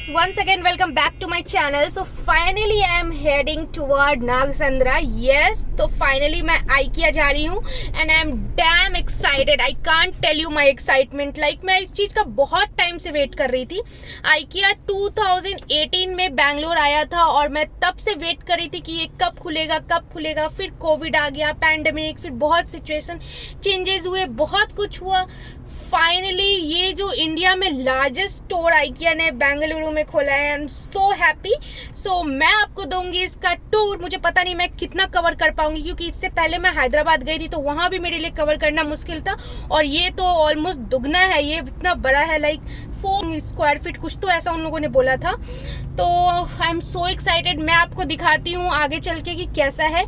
guys, once again welcome back to my channel. So finally I am heading toward Nagasandra. Yes, तो finally मैं IKEA जा रही हूँ and I am damn excited. I can't tell you my excitement. Like मैं इस चीज़ का बहुत time से वेट कर रही थी. IKEA 2018 में बैंगलोर आया था और मैं तब से वेट कर रही थी कि ये कब खुलेगा. फिर कोविड आ गया, पैंडेमिक, फिर बहुत सिचुएशन चेंजेस हुए, बहुत कुछ हुआ. फाइनली ये जो इंडिया में लार्जेस्ट स्टोर IKEA ने बेंगलुरु में खोला है. I am so happy. सो मैं आपको दूंगी इसका टूर. मुझे पता नहीं मैं कितना कवर कर पाऊंगी क्योंकि इससे पहले मैं हैदराबाद गई थी तो वहाँ भी मेरे लिए कवर करना मुश्किल था और ये तो ऑलमोस्ट दुगना है. ये इतना बड़ा है, लाइक 4 स्क्वायर फीट कुछ तो ऐसा उन लोगों ने बोला था. तो आई एम सो एक्साइटेड. मैं आपको दिखाती हूँ आगे चल के कि कैसा है.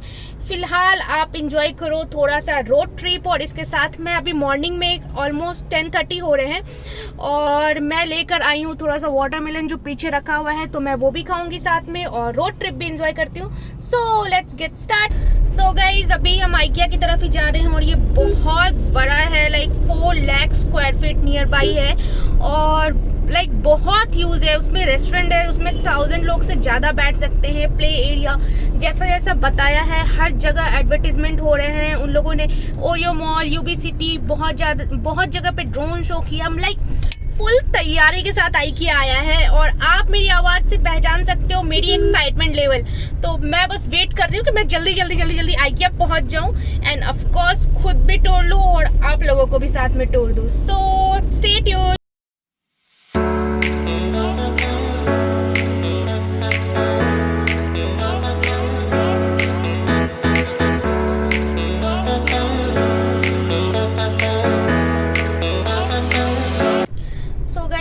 फिलहाल आप इंजॉय करो थोड़ा सा रोड ट्रिप. और इसके साथ में अभी मॉर्निंग में ऑलमोस्ट 10:30 हो रहे हैं और मैं लेकर आई हूँ थोड़ा सा वाटरमेलन जो पीछे रखा हुआ है, तो मैं वो भी खाऊंगी साथ में और रोड ट्रिप भी इंजॉय करती हूँ. So let's get start. So guys अभी हम IKEA की तरफ ही जा रहे हैं और ये बहुत बड़ा है, like 4 lakh square feet near by है और लाइक बहुत यूज है. उसमें रेस्टोरेंट है, उसमें 1000 लोग से ज़्यादा बैठ सकते हैं. प्ले एरिया जैसा बताया है, हर जगह एडवर्टीजमेंट हो रहे हैं. उन लोगों ने ओरियो मॉल, UB सिटी, बहुत जगह पे ड्रोन शो किया. हम लाइक फुल तैयारी के साथ IKEA आया है और आप मेरी आवाज़ से पहचान सकते हो मेरी एक्साइटमेंट लेवल. तो मैं बस वेट कर रही हूँ कि मैं जल्दी IKEA पहुँच जाऊँ एंड ऑफ कोर्स खुद भी टूर लूँ और आप लोगों को भी साथ में टूर दूँ. So stay tuned.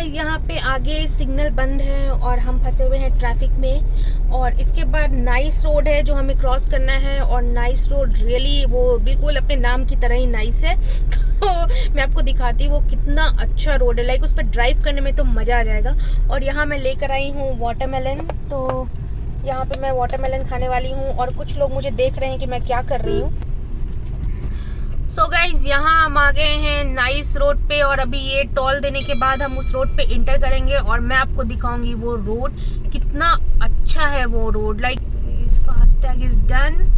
यहाँ पे आगे सिग्नल बंद है और हम फंसे हुए हैं ट्रैफिक में. और इसके बाद नाइस रोड है जो हमें क्रॉस करना है और नाइस रोड रियली वो बिल्कुल अपने नाम की तरह ही नाइस है. तो मैं आपको दिखाती हूँ वो कितना अच्छा रोड है. लाइक उस पर ड्राइव करने में तो मज़ा आ जाएगा. और यहाँ मैं लेकर आई हूँ वाटरमेलन. तो यहाँ पे मैं वाटरमेलन खाने वाली हूँ और कुछ लोग मुझे देख रहे हैं कि मैं क्या कर रही हूँ. सो गाइज यहाँ हम आ गए हैं नाइस रोड पे और अभी ये टोल देने के बाद हम उस रोड पे इंटर करेंगे और मैं आपको दिखाऊंगी वो रोड कितना अच्छा है. वो road like FASTag is done.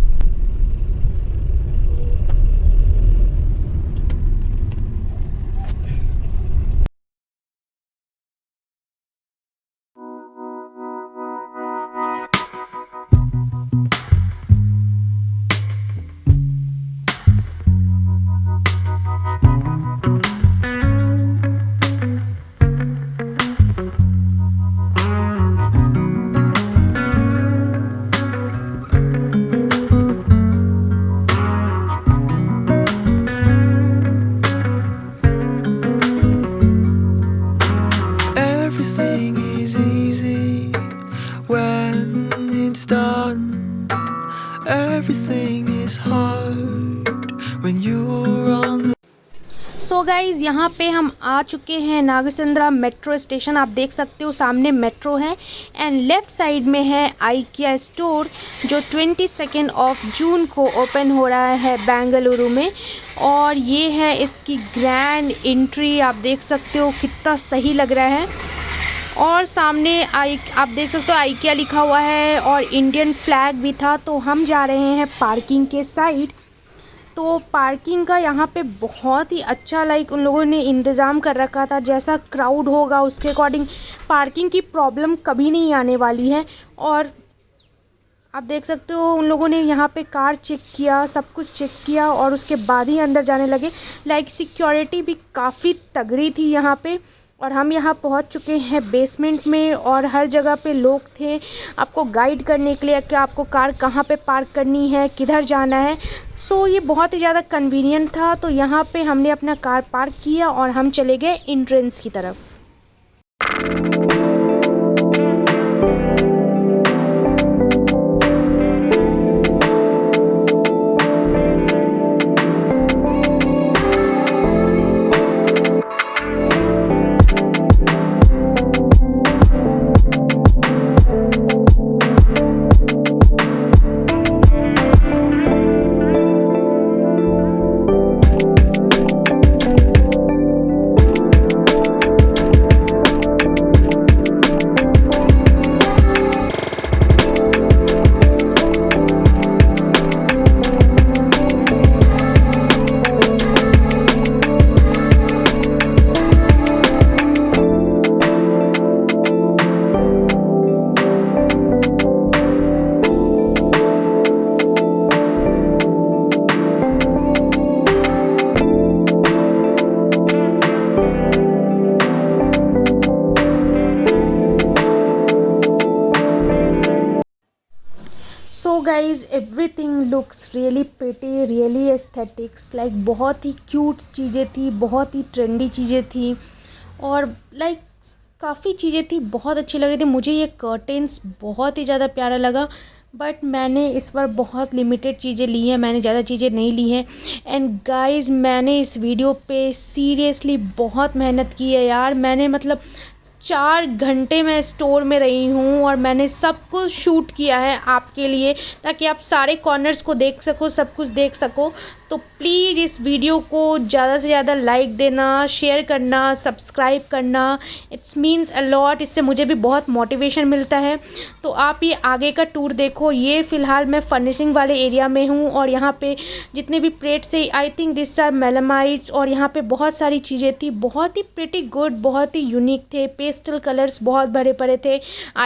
So guys यहाँ पे हम आ चुके हैं नागेंद्रा मेट्रो स्टेशन. आप देख सकते हो सामने मेट्रो है एंड लेफ़्ट साइड में है IKEA स्टोर जो 22 जून को ओपन हो रहा है बेंगलुरु में. और ये है इसकी ग्रैंड एंट्री. आप देख सकते हो कितना सही लग रहा है. और सामने आप देख सकते हो IKEA लिखा हुआ है और इंडियन फ्लैग भी था. तो हम जा रहे हैं पार्किंग के साइड. तो पार्किंग का यहाँ पे बहुत ही अच्छा लाइक उन लोगों ने इंतज़ाम कर रखा था. जैसा क्राउड होगा उसके अकॉर्डिंग पार्किंग की प्रॉब्लम कभी नहीं आने वाली है. और आप देख सकते हो उन लोगों ने यहाँ पे कार चेक किया, सब कुछ चेक किया और उसके बाद ही अंदर जाने लगे. लाइक सिक्योरिटी भी काफ़ी तगड़ी थी यहाँ पे. और हम यहाँ पहुँच चुके हैं बेसमेंट में और हर जगह पे लोग थे आपको गाइड करने के लिए कि आपको कार कहाँ पे पार्क करनी है, किधर जाना है. सो ये बहुत ही ज़्यादा कन्वीनियंट था. तो यहाँ पे हमने अपना कार पार्क किया और हम चले गए एंट्रेंस की तरफ. guys, everything looks really pretty, really aesthetics, like बहुत ही क्यूट चीज़ें थी, बहुत ही ट्रेंडी चीज़ें थी और लाइक काफ़ी चीज़ें थी, बहुत अच्छी लग रही थी। मुझे ये कर्टेन्स बहुत ही ज़्यादा प्यारा लगा, बट मैंने इस बार बहुत लिमिटेड चीज़ें ली हैं, मैंने ज़्यादा चीज़ें नहीं ली हैं। एंड गाइस, मैंने इस वीडियो पे सीरियसली बहुत मेहनत की है यार। मैंने मतलब 4 घंटे मैं स्टोर में रही हूँ और मैंने सब कुछ शूट किया है आपके लिए, ताकि आप सारे कॉर्नर्स को देख सको, सब कुछ देख सको। तो प्लीज़ इस वीडियो को ज़्यादा से ज़्यादा लाइक देना, शेयर करना, सब्सक्राइब करना। इट्स मीन्स अ लॉट, इससे मुझे भी बहुत मोटिवेशन मिलता है। तो आप ये आगे का टूर देखो। ये फ़िलहाल मैं फर्निशिंग वाले एरिया में हूँ और यहाँ पे जितने भी प्लेट्स है, आई थिंक दिस आर मेलामाइट्स, और यहाँ पे बहुत सारी चीज़ें थी, बहुत ही प्रिटी गुड, बहुत ही यूनिक थे। पेस्टल कलर्स बहुत भरे पड़े थे।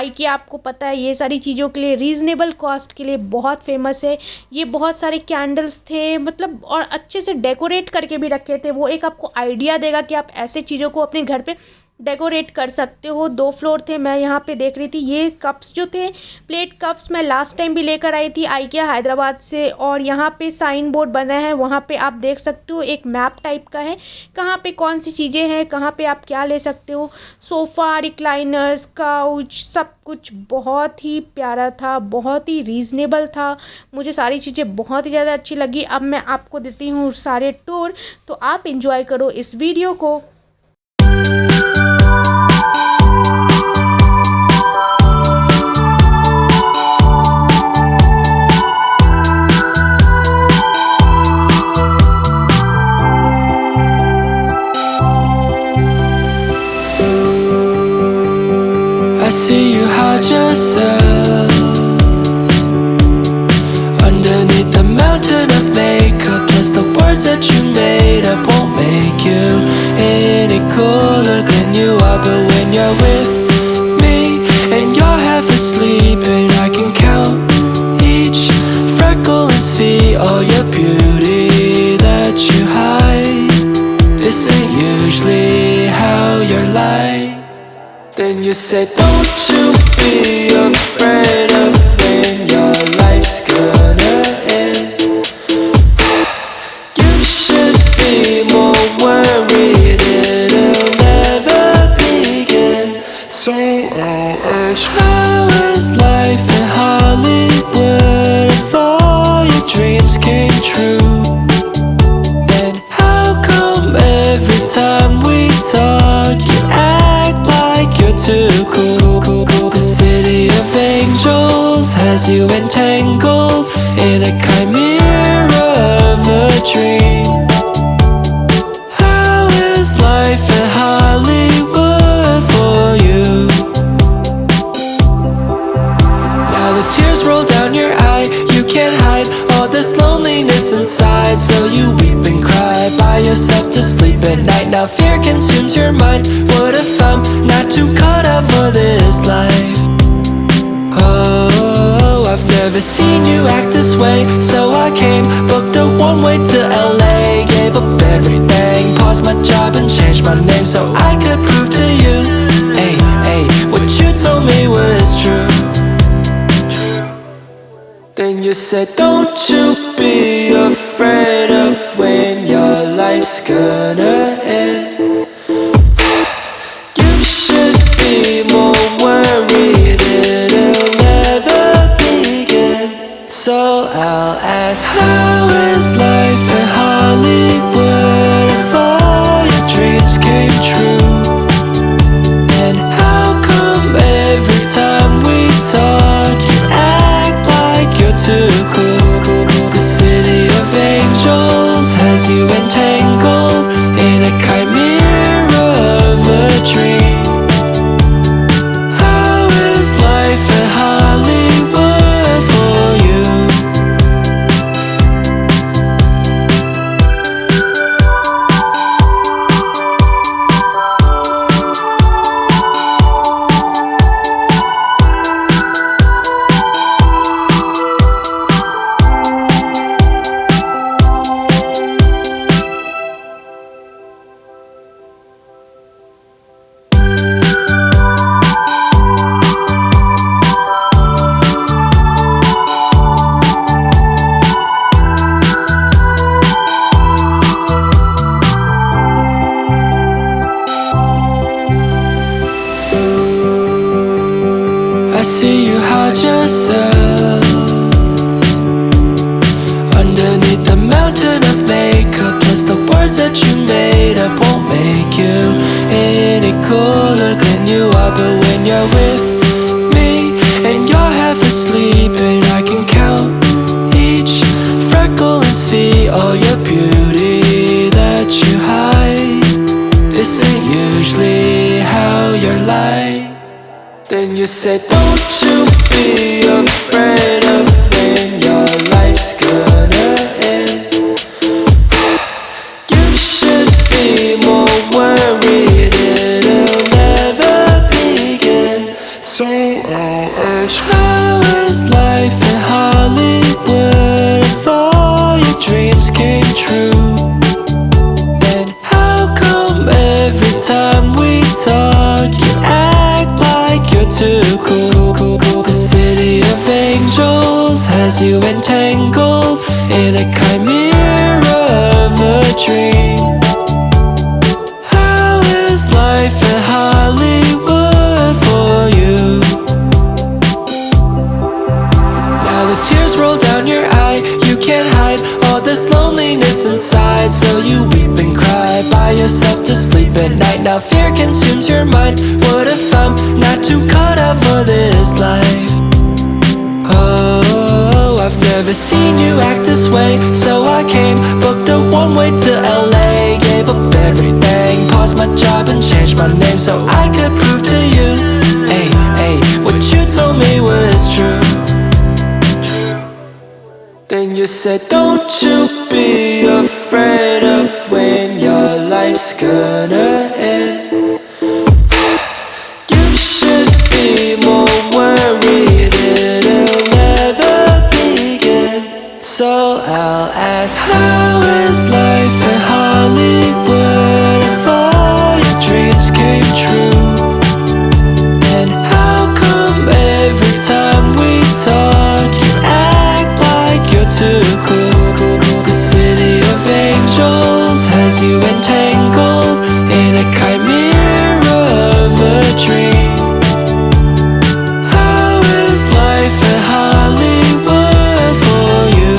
IKEA आपको पता है ये सारी चीज़ों के लिए रीज़नेबल कॉस्ट के लिए बहुत फेमस है। ये बहुत सारे कैंडल्स थे, मतलब और अच्छे से डेकोरेट करके भी रखे थे। वो एक आपको आइडिया देगा कि आप ऐसे चीज़ों को अपने घर पे डेकोरेट कर सकते हो। 2 फ्लोर थे, मैं यहाँ पे देख रही थी। ये कप्स जो थे, प्लेट कप्स, मैं लास्ट टाइम भी लेकर आई थी IKEA हैदराबाद से। और यहाँ पे साइन बोर्ड बना है, वहाँ पे आप देख सकते हो, एक मैप टाइप का है, कहाँ पे कौन सी चीज़ें हैं, कहाँ पे आप क्या ले सकते हो। सोफ़ा, रिक्लाइनर्स, काउच, सब कुछ बहुत ही प्यारा था, बहुत ही रीज़नेबल था। मुझे सारी चीज़ें बहुत ही ज़्यादा अच्छी लगी। अब मैं आपको देती हूँ सारे टूर, तो आप इंजॉय करो इस वीडियो को। I see you hide yourself underneath the mountain of makeup, plus the words that you made up won't make you any cooler than you are. But when you're with me and you're half asleep and I can count each freckle and see all your beauty that you hide, this ain't usually how you're like. Then you say, don't you be afraid of when your life's gonna end. You should be more worried it'll never begin. So I'll ask, how is life in Hollywood if all your dreams came true? Then how come every time we talk you act like you're too cool? The city of angels has you entangled in a chimera of a dream. How is life in Hollywood for you? Now the tears roll down your eye, you can't hide all this loneliness inside, so you weep and cry by yourself to sleep at night. Now fear consumes your mind. What if I'm not too cut out for this life? Oh, I've never seen you act this way, so I came, booked a one-way to LA, gave up everything, paused my job and changed my name so I could prove to you, hey, hey, what you told me was true. Then you said, don't you be afraid of when your life's gonna end. You should be more worried it'll never begin. So I'll ask, how is life in Hollywood if all your dreams came true? And how come every time we talk you act like you're too cool? The city of angels has you entangled in a chimera of a dream. How is life in Hollywood for you? yourself. Underneath the mountain of makeup, plus the words that you made up won't make you any cooler than you are. But when you're with me and you're half asleep, and I can count each freckle and see all your beauty that you hide. This ain't usually how you're like. Then you said, don't you be afraid of when your life's gonna end. You should be more worried it'll never begin. So I'll ask, how is life in Hollywood if all your dreams came true? And how come every time we talk you act like you're too cool? The city of angels has you entangled in a chimera of a dream. How is life in Hollywood for you? Now the tears roll down your eye, you can't hide all this loneliness inside. So you weep and cry by yourself to sleep at night. Now fear consumes your mind. What if I'm not too caught up for this life? Oh, I've never seen you act this way. So I came, booked a one-way to LA, gave up everything, paused my job and changed my name so I could prove to you, hey, hey, what you told me was true. Then you said, don't you be afraid of when your life's gonna end. You should be more worried it'll never begin. So I'll ask, how is life in Hollywood if all your dreams came true? And how come every time we talk you act like you're too cool? The city of angels has you entangled in a chimera of a dream. How is life in Hollywood for you?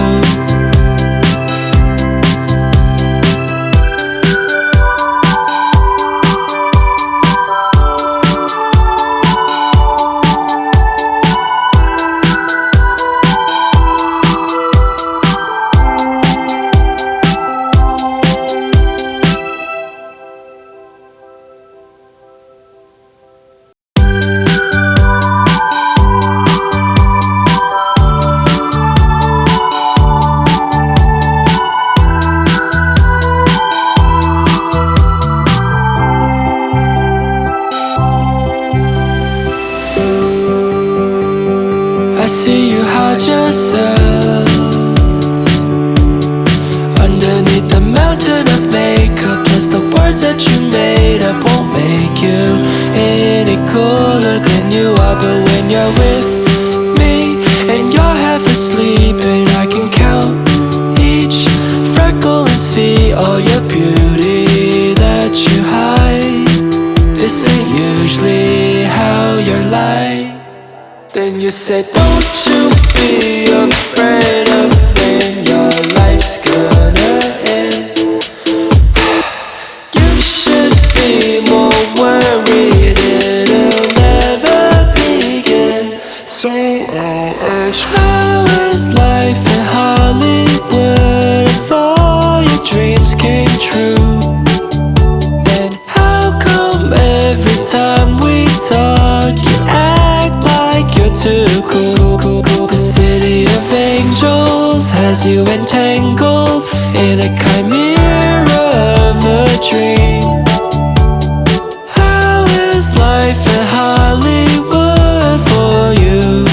I see you hide yourself underneath the mountain of makeup, plus the words that you made up won't make you any cooler than you are. But when you're with me and you're half asleep, and I can count each freckle and see all your beauty that you hide. This ain't usually how you're like. Then you said, don't you be afraid of when your life's gonna end. You should be more worried it'll never begin. So I'll ask, how is life in Hollywood if all your dreams came true? And how come every time we talk you act like you're too cool? The city of angels has you entangled in a chimera of a dream. How is life in Hollywood for you?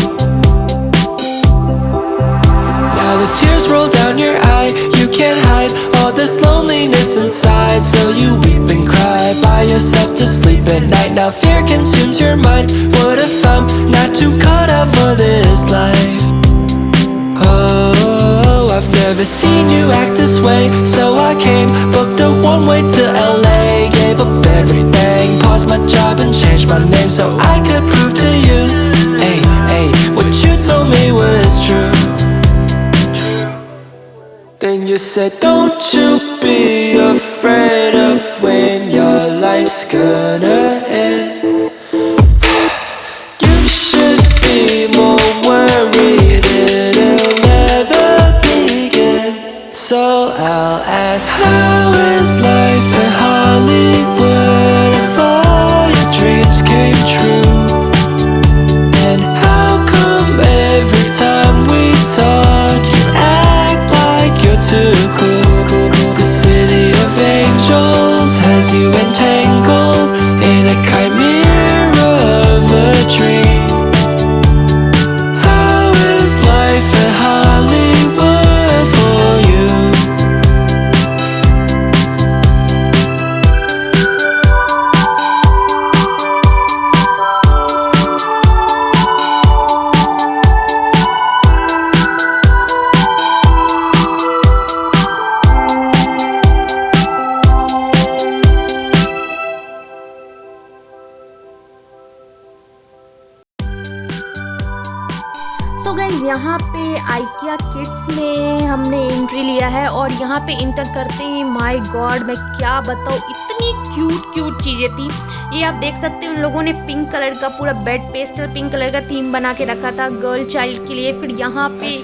Now the tears roll down your eye, you can't hide all this loneliness inside. So you weep and cry by yourself to sleep at night. Now fear consumes your mind. What if I'm not too caught up for this life? Oh, I've never seen you act this way. So I came, booked a one-way to LA, gave up everything, paused my job and changed my name so I could prove to you, hey, hey, what you Then you said, don't you be afraid of when your life's gonna end. You should be more worried it'll never begin. So I'll ask, how is life in Hollywood if all your dreams came true? And how come every time we talk you act like you're too cool? The city of angels has you entangled in a chimera of a dream. How is life in Hollywood for you? So guys यहाँ पे IKEA kids में हमने entry लिया है और यहाँ पे inter करते हैं, माय गॉड मैं क्या बताऊँ, इतनी क्यूट चीज़ें थी। ये आप देख सकते हैं उन लोगों ने पिंक कलर का पूरा बेड पेस्टल पिंक कलर का थीम बना के रखा था गर्ल चाइल्ड के लिए। फिर यहाँ पे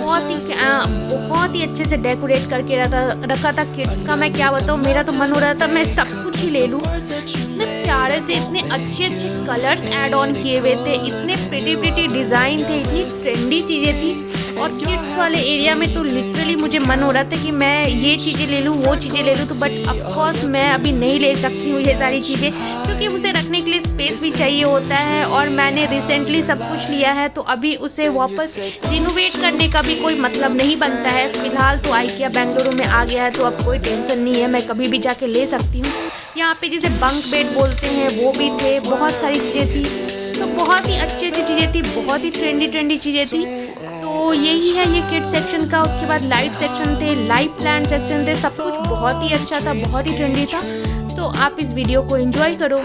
बहुत ही अच्छे से डेकोरेट करके रखा था किड्स का। मैं क्या बताऊँ, मेरा तो मन हो रहा था मैं सब कुछ ही ले लूँ। इतने प्यारे से इतने अच्छे कलर्स ऐड ऑन किए हुए थे, इतने प्रिटी डिज़ाइन थे, इतनी ट्रेंडी चीज़ें थी। और किड्स वाले एरिया में तो लिटरली मुझे मन हो रहा था कि मैं ये चीज़ें ले लूँ वो चीज़ें ले लूँ, तो बट ऑफकोर्स मैं अभी नहीं ले सकती हूँ ये सारी चीज़ें, क्योंकि मुझे रखने के लिए स्पेस भी चाहिए होता है। और मैंने रिसेंटली सब कुछ लिया है तो अभी उसे वापस रिनोवेट करने का भी कोई मतलब नहीं बनता है। फ़िलहाल तो आइकिया बेंगलुरु में आ गया है तो अब कोई टेंशन नहीं है, मैं कभी भी जाके ले सकती हूँ। यहाँ पे जिसे बंक बेड बोलते हैं वो भी थे, बहुत सारी चीज़ें थी। तो बहुत ही अच्छी चीज़ें थी, बहुत ही ट्रेंडी चीज़ें थी। तो यही है ये किड सेक्शन का। उसके बाद लाइट सेक्शन थे, लाइव प्लांट सेक्शन थे, सब कुछ बहुत ही अच्छा था, बहुत ही ट्रेंडी था। सो आप इस वीडियो को एंजॉय करो।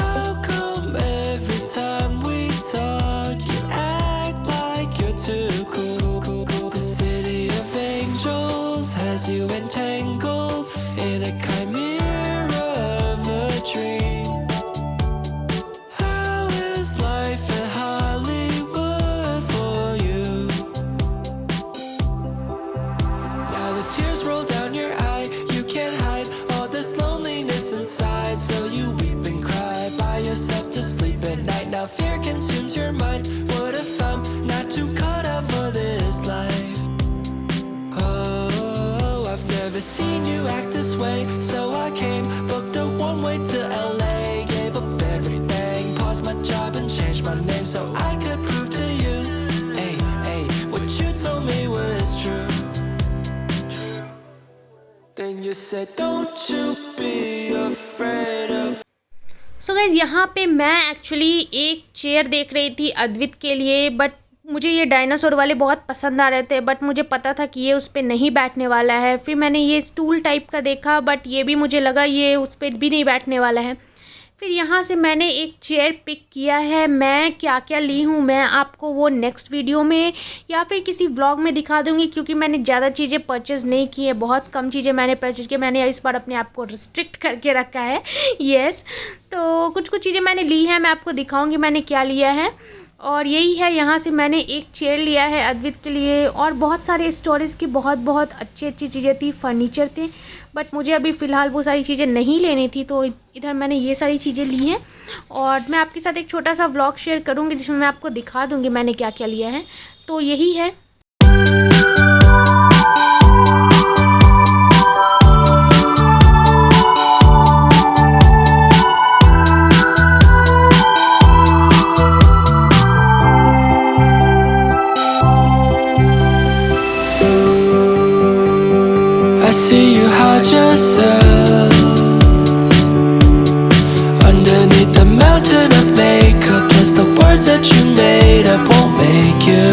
Tears roll down your eye, you can't hide all this loneliness inside. So you weep and cry by yourself to sleep at night. Now fear consumes your mind. What if I'm not too caught up for this life? Oh, I've never seen you act this way. So I came, booked a one-way to LA, gave up everything, paused my job and changed my name so I could prove to you, hey, what you told me was true. Then you said, don't you be afraid of. So guys यहाँ पे मैं actually एक chair देख रही थी अद्वित के लिए, but मुझे ये डायनासोर वाले बहुत पसंद आ रहे थे, बट मुझे पता था कि ये उस पर नहीं बैठने वाला है। फिर मैंने ये स्टूल टाइप का देखा, बट ये भी मुझे लगा ये उस पर भी नहीं बैठने वाला है। फिर यहाँ से मैंने एक चेयर पिक किया है। मैं क्या क्या ली हूँ मैं आपको वो नेक्स्ट वीडियो में या फिर किसी व्लॉग में दिखा दूँगी, क्योंकि मैंने ज़्यादा चीज़ें परचेज़ नहीं की है, बहुत कम चीज़ें मैंने परचेज़ की। मैंने इस बार अपने आप को रिस्ट्रिक्ट करके रखा है। येस, तो कुछ चीज़ें मैंने ली हैं, मैं आपको दिखाऊँगी मैंने क्या लिया है। और यही है, यहाँ से मैंने एक चेयर लिया है अद्वित के लिए, और बहुत सारे स्टोरेज की बहुत अच्छी चीज़ें थी, फर्नीचर थे, बट मुझे अभी फ़िलहाल वो सारी चीज़ें नहीं लेनी थी, तो इधर मैंने ये सारी चीज़ें ली हैं। और मैं आपके साथ एक छोटा सा व्लॉग शेयर करूँगी जिसमें मैं आपको दिखा दूँगी मैंने क्या क्या लिया है। तो यही है। I see you hide yourself underneath the mountain of makeup. Plus the words that you made up won't make you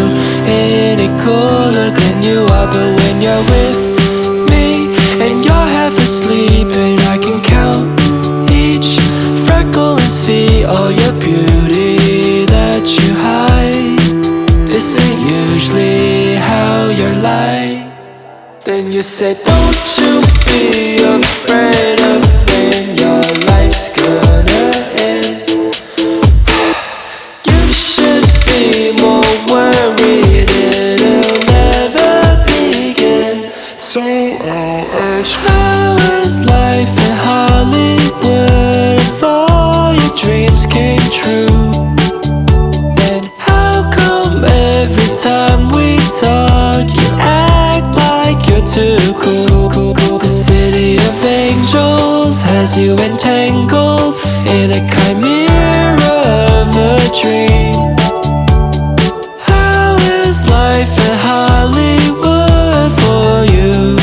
any cooler than you are. But when you're with me and you're half asleep, and I can count each freckle and see all your beauty that you hide. This ain't usually how you're like. Then you said, don't you be afraid of when your life's gonna end. You should be more worried it'll never begin. So I'll ask, how is life in Hollywood if all your dreams came true? And how come every time we talk you act like you're too cool? The city of angels has you entangled in a chimera of a dream. How is life in Hollywood for you?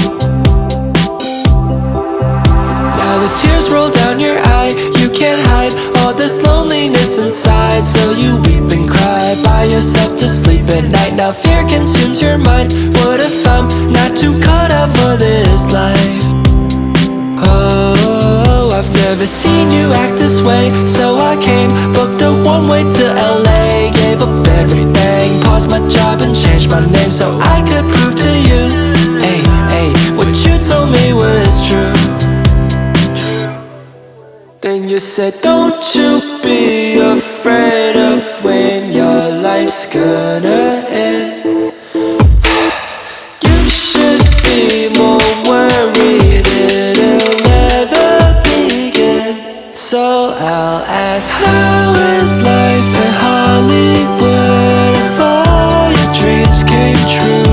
Now the tears roll down your eye, you can't hide all this loneliness inside. So you weep and cry by yourself to sleep at night. Now fear consumes your mind. What if I'm not too caught up for this life? Oh, I've never seen you act this way. So I came, booked a one-way to LA, gave up everything, paused my job and changed my name so I could prove to you, hey, hey, what you told me was true. Then you said, don't you be afraid of when your life's gonna end. You should be more worried it'll never begin. So I'll ask, how is life in Hollywood if all your dreams came true?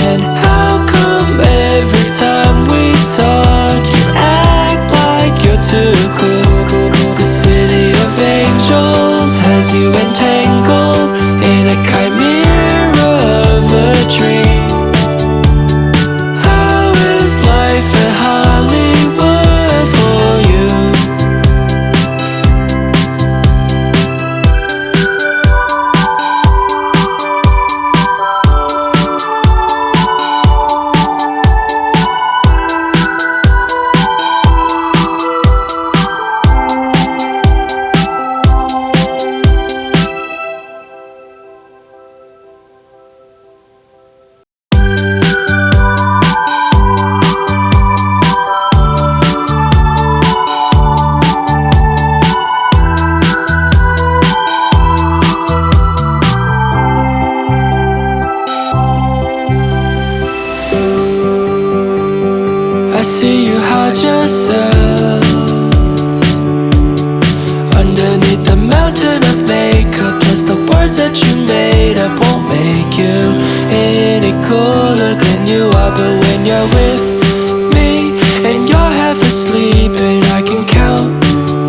And how come every time we talk you act like you're too cool? The city of angels has you entangled in a chimera of a dream. How is life in Hollywood for you? I see you hide yourself underneath the mountain of makeup. Plus the words that you made up won't make you any cooler than you are. But when you're with me and you're half asleep and I can count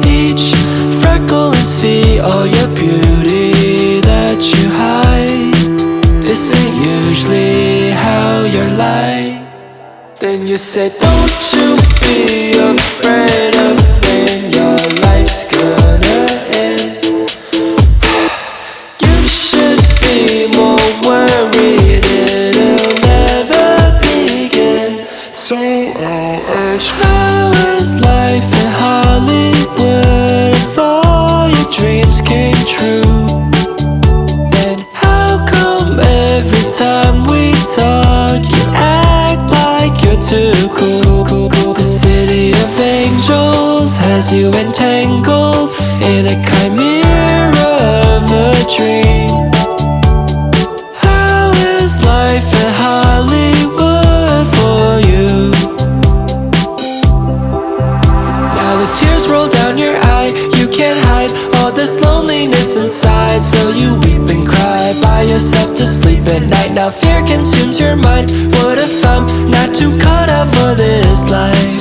each freckle and see all your beauty that you hide. This ain't usually how you're like. Then you said, don't you be afraid of when your life's gonna end. You should be more worried it'll never begin. So I'll ask, how is life in Hollywood if all your dreams came true? And how come every time we talk you act like you're too cool? The city of angels has you entangled in a chimera of a dream. How is life in Hollywood for you? Now the tears roll down your eye, you can't hide all this loneliness inside. So you weep and cry by yourself to sleep at night. Now fear consumes your mind. What if I'm not too caught up for this life?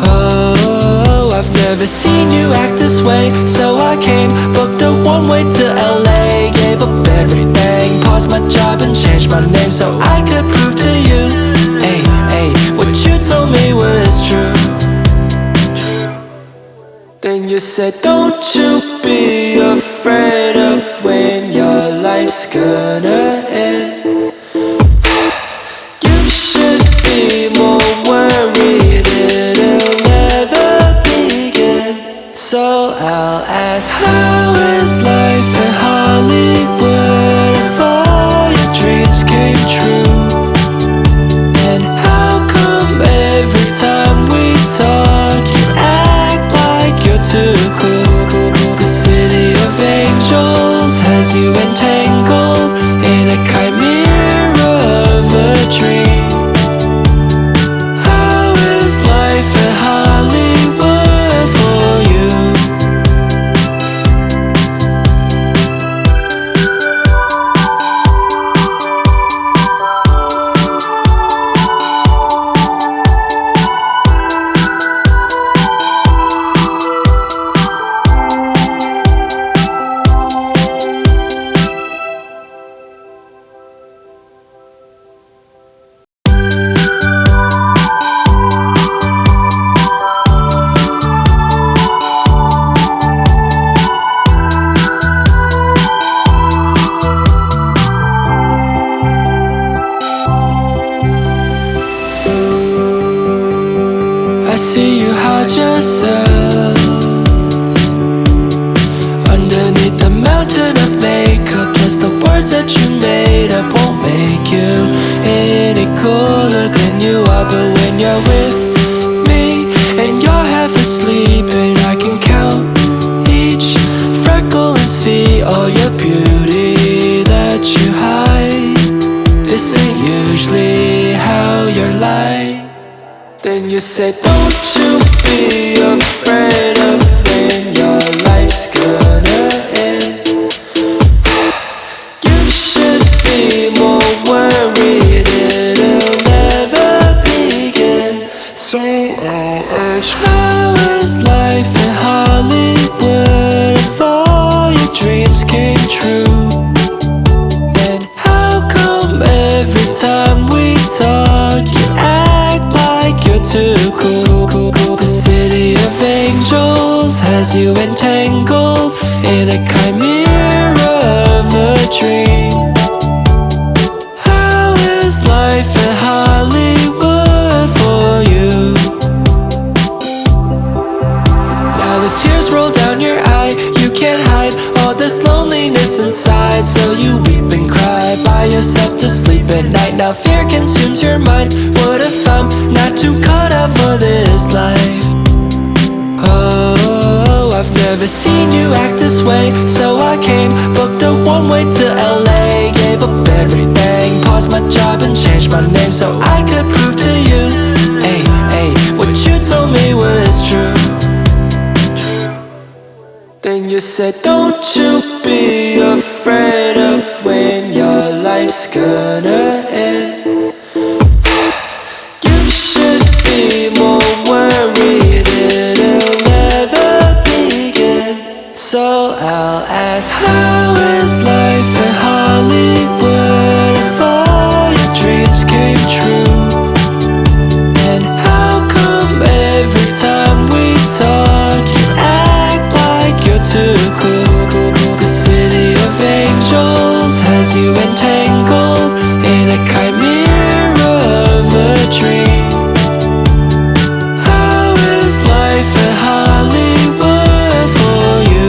Oh, I've never seen you act this way. So I came, booked a one-way to LA, gave up everything, paused my job and changed my name so I could prove to you, hey, hey, what you told me was true. Then you said, don't you be afraid of when your life's gonna end. You should be more worried it'll never begin. So I'll ask, how is life in Hollywood if all your dreams came true? see you hide yourself underneath the mountain of makeup. Plus the words that you made up won't make you any cooler than you are. But when you're with me and you're half asleep, and I can count each freckle and see all your beauty that you hide. This ain't usually how you're like. Then you say, don't you be afraid of when your life's gonna end. You should be more worried it'll never begin. So I'll ask, how is life in Hollywood if all your dreams came true? And how come every time we talk you act like you're too cool? The city of angels has you entangled in a chimera of a dream. How is life in Hollywood for you? Now the tears roll down your eye, you can't hide all this loneliness inside. So you weep and cry by yourself to sleep at night. Now fear consumes your mind. What if I'm not too caught up for this life? Oh, I've never seen you act this way. So I came, booked a one-way to LA, gave up everything, paused my job and changed my name so I could prove to you, hey, what you told me was true. Then you said, don't you be afraid of when your life's gonna end. You should be more worried it'll never begin. So I'll ask, how is life in Hollywood if all your dreams came true? And how come every time we talk you act like you're too cool? The city of angels has you entangled in a chimera of a dream. How is life in Hollywood for you?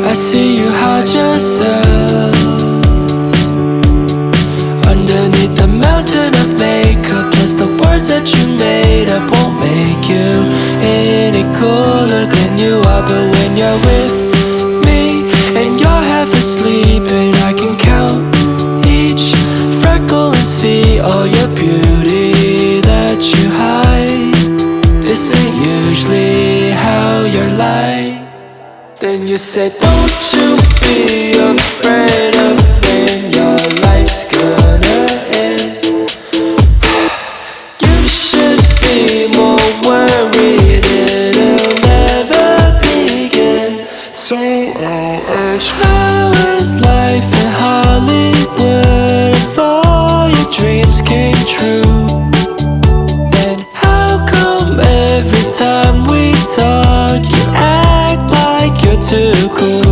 I see you hide yourself underneath the mountain of makeup. Plus the words that you made up won't make you any cooler than you are. But when you're with me and you're half asleep, and I can count each freckle and see all your beauty that you hide. This ain't usually how you're like. Then you say, don't you be afraid of when your life's gonna end. You should be more worried it'll never begin. So I'll ask, how is life in Hollywood if all your dreams came true? And how come every time we talk you act like you're too cool?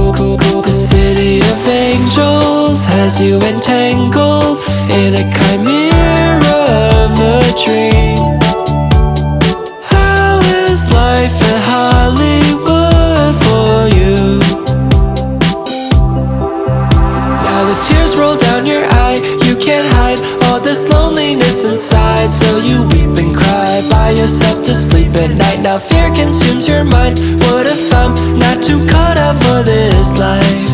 The city of angels has you entangled in a chimera of a dream. How is life in Hollywood for you? Now the tears roll down your eye, you can't hide all this loneliness inside. So you weep and cry by yourself to sleep at night. Now fear consumes your mind. What if I'm not too caught up for this life?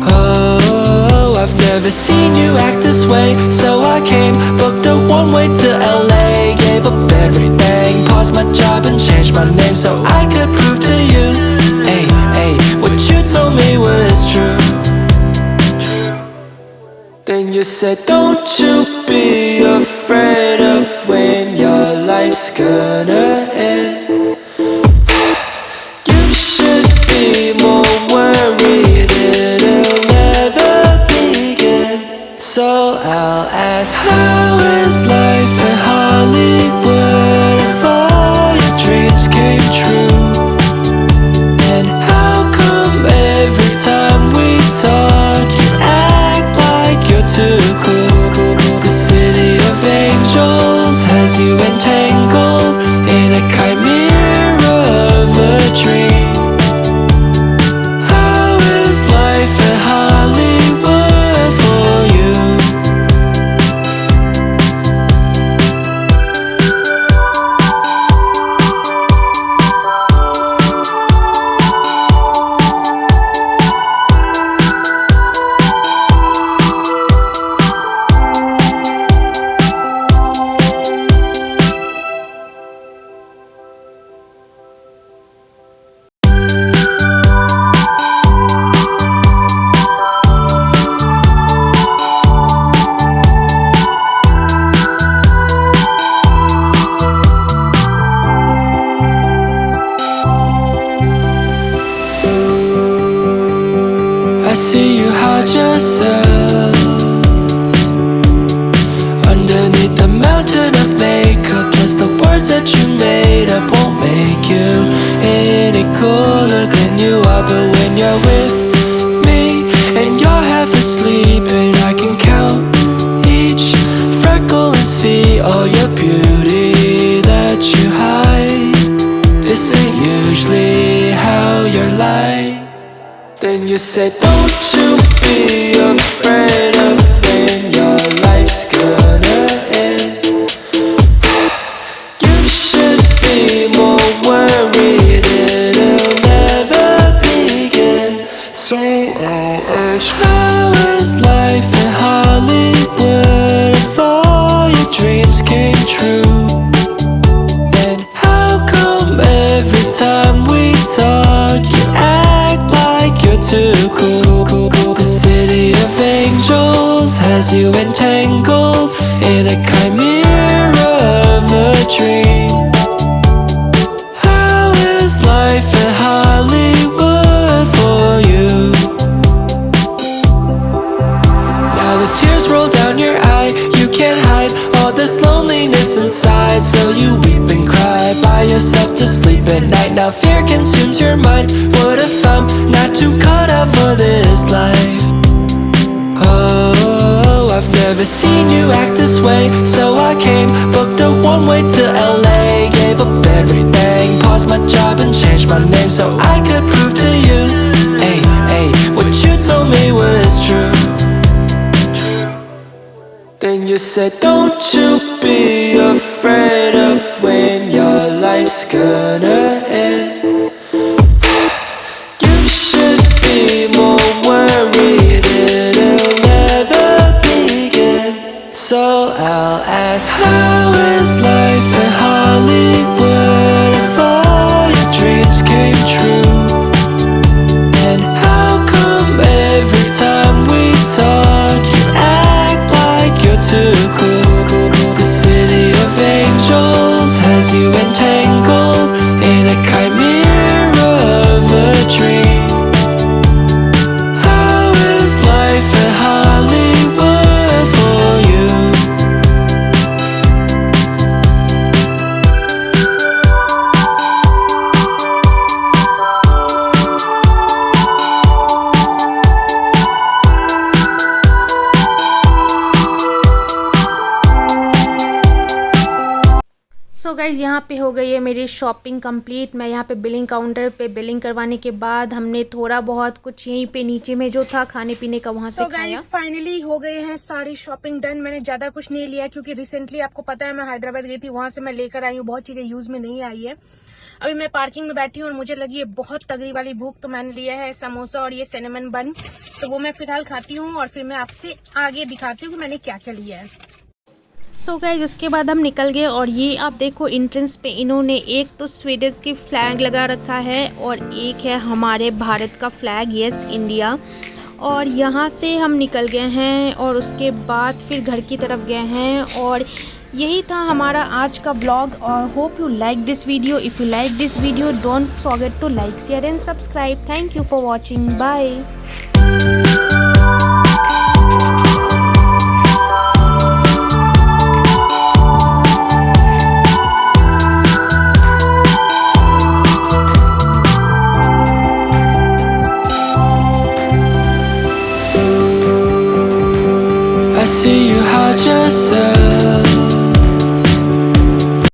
Oh, I've never seen you act this way. So I came, booked a one-way to LA, gave up everything, paused my job and changed my name so I could prove to you, hey, you said, don't you be afraid of when your life's gonna end. You should be more worried it'll never begin. So I'll ask, how is life in Hollywood if all your dreams came true? And how come every time we talk you act like you're too cool? The city of angels has you entangled in a chimera of a dream. How is life in Hollywood for you? I see you hide yourself underneath the mountain of makeup. Plus the words that you made up won't make you any cooler than you are. But when you're with me and you're half asleep and I can count each freckle and see all your beauty that you hide, this ain't usually how you're like. Then you said, don't you be afraid of when your life's gonna end. You should be more worried it'll never begin. So I'll ask, how is life in Hollywood if all your dreams came true? And how come every time we talk you act like you're too cool? The city of angels has you entangled in a chimera of a dream. How is life in Hollywood for you? Now the tears roll down your eye, you can't hide all this loneliness inside. So you weep and cry by yourself to sleep at night. Now fear consumes your mind. What if I'm not too cut out for this life? Oh, I've never seen you act this way. So I came, booked a one-way to LA, gave up everything, paused my job and changed my name so I could prove to you, hey, hey, what you told me was true. Then you said, don't you be afraid of when your life's gonna end. You should be more worried it'll never begin. So I'll ask, how is life in Hollywood if all your dreams came true? And how come every time we talk you act like you're too cool? The city of angels has you entangled in a chimera of a dream. How is life in Hollywood for you? So guys यहाँ पे हो गई है मेरी shopping complete. मैं यहाँ पे billing counter पे बिलिंग करवाने के बाद हमने थोड़ा बहुत कुछ यहीं पे नीचे में जो था खाने पीने का वहाँ से खाया। फाइनली हो गए हैं सारी शॉपिंग डन। मैंने ज़्यादा कुछ नहीं लिया क्योंकि रिसेंटली आपको पता है मैं हैदराबाद गई थी, वहाँ से मैं लेकर आई हूँ, बहुत चीज़ें यूज़ में नहीं आई है। अभी मैं पार्किंग में बैठी हूँ और मुझे लगी है बहुत तगड़ी वाली भूख, तो मैंने लिया है समोसा और ये सिनेमन बन, तो वो मैं फिलहाल खाती हूँ और फिर मैं आपसे आगे दिखाती हूँ कि मैंने क्या क्या लिया है। सो गाइस उसके बाद हम निकल गए और ये आप देखो एंट्रेंस पे इन्होंने एक तो स्वीडिश की फ्लैग लगा रखा है और एक है हमारे भारत का फ्लैग, यस इंडिया। और यहाँ से हम निकल गए हैं और उसके बाद फिर घर की तरफ गए हैं। और यही था हमारा आज का ब्लॉग। और hope you like this video. If you like this video don't forget to like, share and subscribe. Thank you for watching. Bye. I see you hide yourself